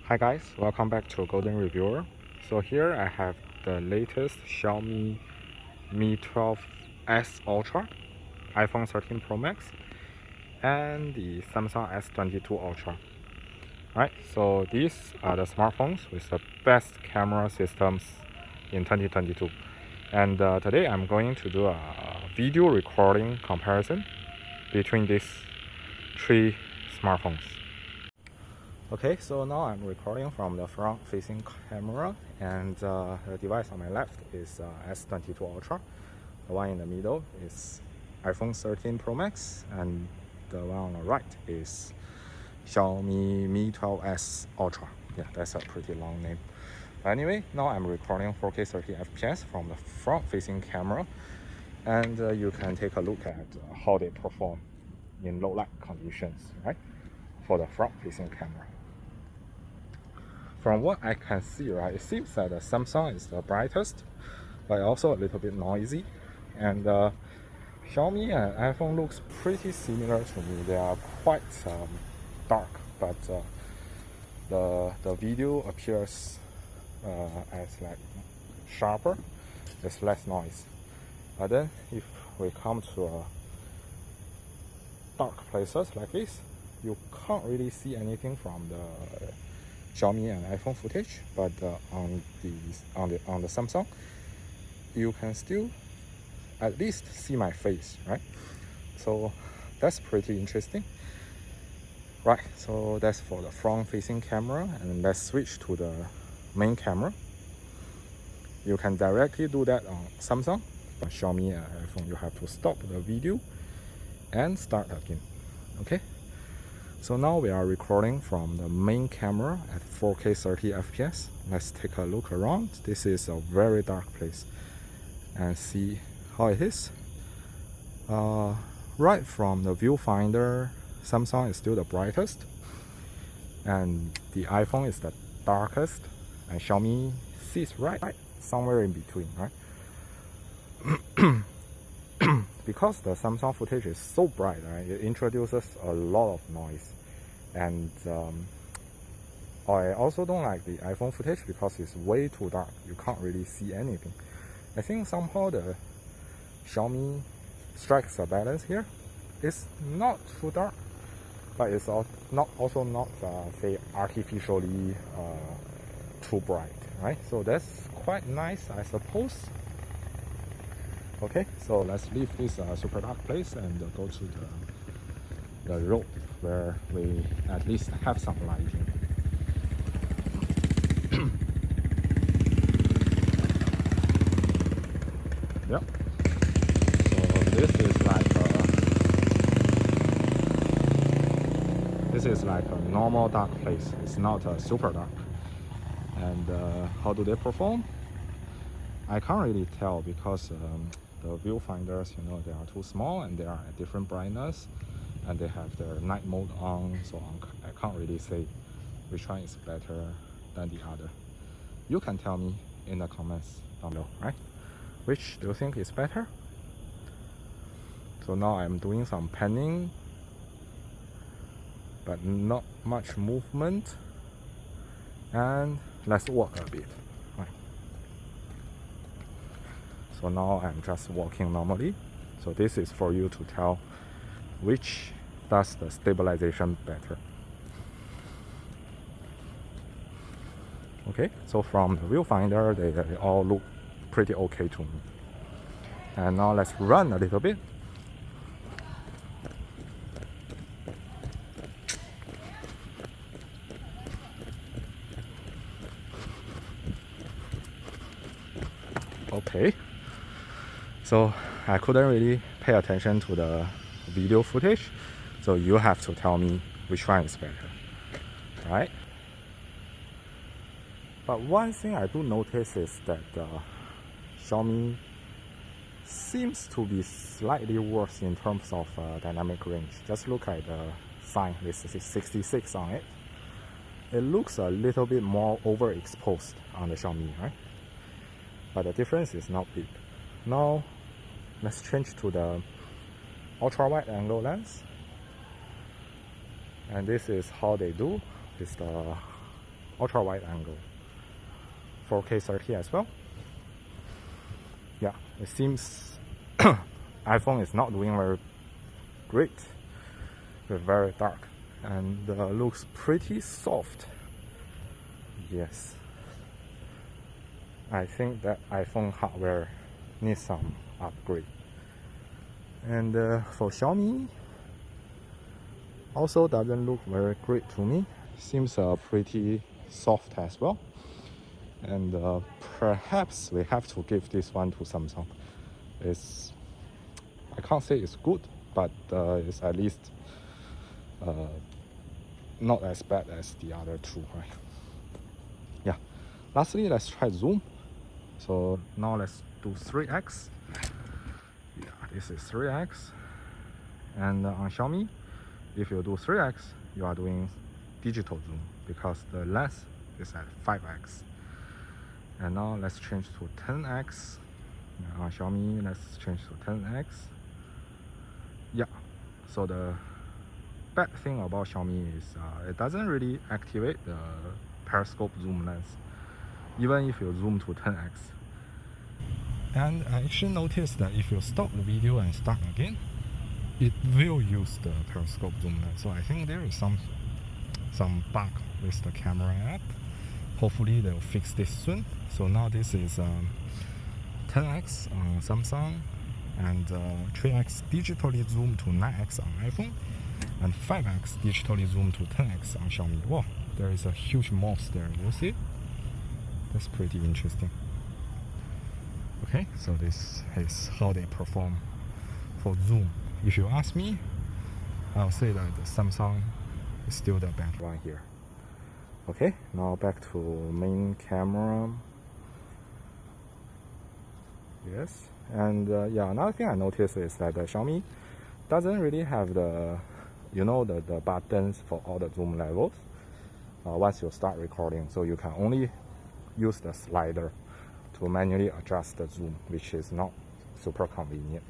Hi guys, welcome back to Golden Reviewer. So here I have the latest Xiaomi Mi 12S Ultra, iPhone 13 Pro Max, and the Samsung S22 Ultra. Alright, so these are the smartphones with the best camera systems in 2022. And today I'm going to do a video recording comparison between these three smartphones. Okay, so now I'm recording from the front facing camera, and the device on my left is S22 Ultra. The one in the middle is iPhone 13 Pro Max, and the one on the right is Xiaomi Mi 12S Ultra. Yeah, that's a pretty long name. Anyway, now I'm recording 4K 30 FPS from the front facing camera, and you can take a look at how they perform in low light conditions, right? For the front facing camera. From what I can see, right, it seems that the Samsung is the brightest, but also a little bit noisy. And Xiaomi and iPhone looks pretty similar to me. They are quite dark, but the video appears as like sharper. There's less noise. But then if we come to dark places like this, you can't really see anything from the Xiaomi and iPhone footage, but on the Samsung, you can still at least see my face, right? So that's pretty interesting, right? So that's for the front-facing camera, and let's switch to the main camera. You can directly do that on Samsung, but Xiaomi and iPhone, you have to stop the video and start again. Okay. So now we are recording from the main camera at 4K 30 FPS. Let's take a look around. This is a very dark place and see how it is. Right from the viewfinder, Samsung is still the brightest, and the iPhone is the darkest, and Xiaomi sits right somewhere in between, right? Because the Samsung footage is so bright, right, it introduces a lot of noise. And I also don't like the iPhone footage because it's way too dark. You can't really see anything. I think somehow the Xiaomi strikes a balance here. It's not too dark, but it's also not say artificially too bright, right? So that's quite nice, I suppose. Okay, so let's leave this super dark place and go to the road where we at least have some lighting. Yep. So this is like a normal dark place. It's not super dark. And how do they perform? I can't really tell because the viewfinders, they are too small and they are at different brightness, and they have their night mode on, so I can't really say which one is better than the other. You can tell me in the comments down below, right? Which do you think is better? So now I'm doing some panning, but not much movement, and let's walk a bit. So now I'm just walking normally. So this is for you to tell which does the stabilization better. Okay, so from the viewfinder, they all look pretty okay to me. And now let's run a little bit. Okay. So I couldn't really pay attention to the video footage, so you have to tell me which one is better, right? But one thing I do notice is that Xiaomi seems to be slightly worse in terms of dynamic range. Just look at the sign with 66 on it. It looks a little bit more overexposed on the Xiaomi, right? But the difference is not big. Now let's change to the ultra wide angle lens, and this is how they do with the ultra wide angle, 4K 30 as well. Yeah, it seems iPhone is not doing very great. It's very dark and looks pretty soft. Yes, I think that iPhone hardware needs some upgrade. And for Xiaomi, also doesn't look very great to me. Seems pretty soft as well. And perhaps we have to give this one to Samsung. I can't say it's good, but it's at least not as bad as the other two, right? Yeah. Lastly, let's try zoom. So now let's do 3x. Yeah, this is 3x. And on Xiaomi, if you do 3x, you are doing digital zoom because the lens is at 5x. And now let's change to 10x. On Xiaomi, let's change to 10x. Yeah, so the bad thing about Xiaomi is it doesn't really activate the periscope zoom lens, even if you zoom to 10x. And I actually noticed that if you stop the video and start again, it will use the periscope zoom lens. So I think there is some bug with the camera app. Hopefully they'll fix this soon. So now this is 10x on Samsung, and 3x digitally zoom to 9x on iPhone, and 5x digitally zoom to 10x on Xiaomi. Wow, there is a huge mouse there. You see? That's pretty interesting. Okay, so this is how they perform for zoom. If you ask me, I'll say that the Samsung is still the best one here. Okay, now back to main camera. Yes, and yeah, another thing I noticed is that the Xiaomi doesn't really have the buttons for all the zoom levels once you start recording, so you can only use the slider to manually adjust the zoom, which is not super convenient.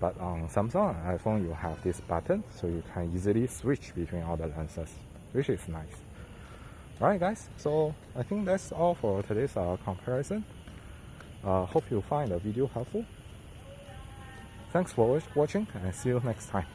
But on Samsung and iPhone, you have this button, so you can easily switch between all the lenses, which is nice. Alright guys, so I think that's all for today's comparison. Hope you find the video helpful. Thanks for watching, and see you next time.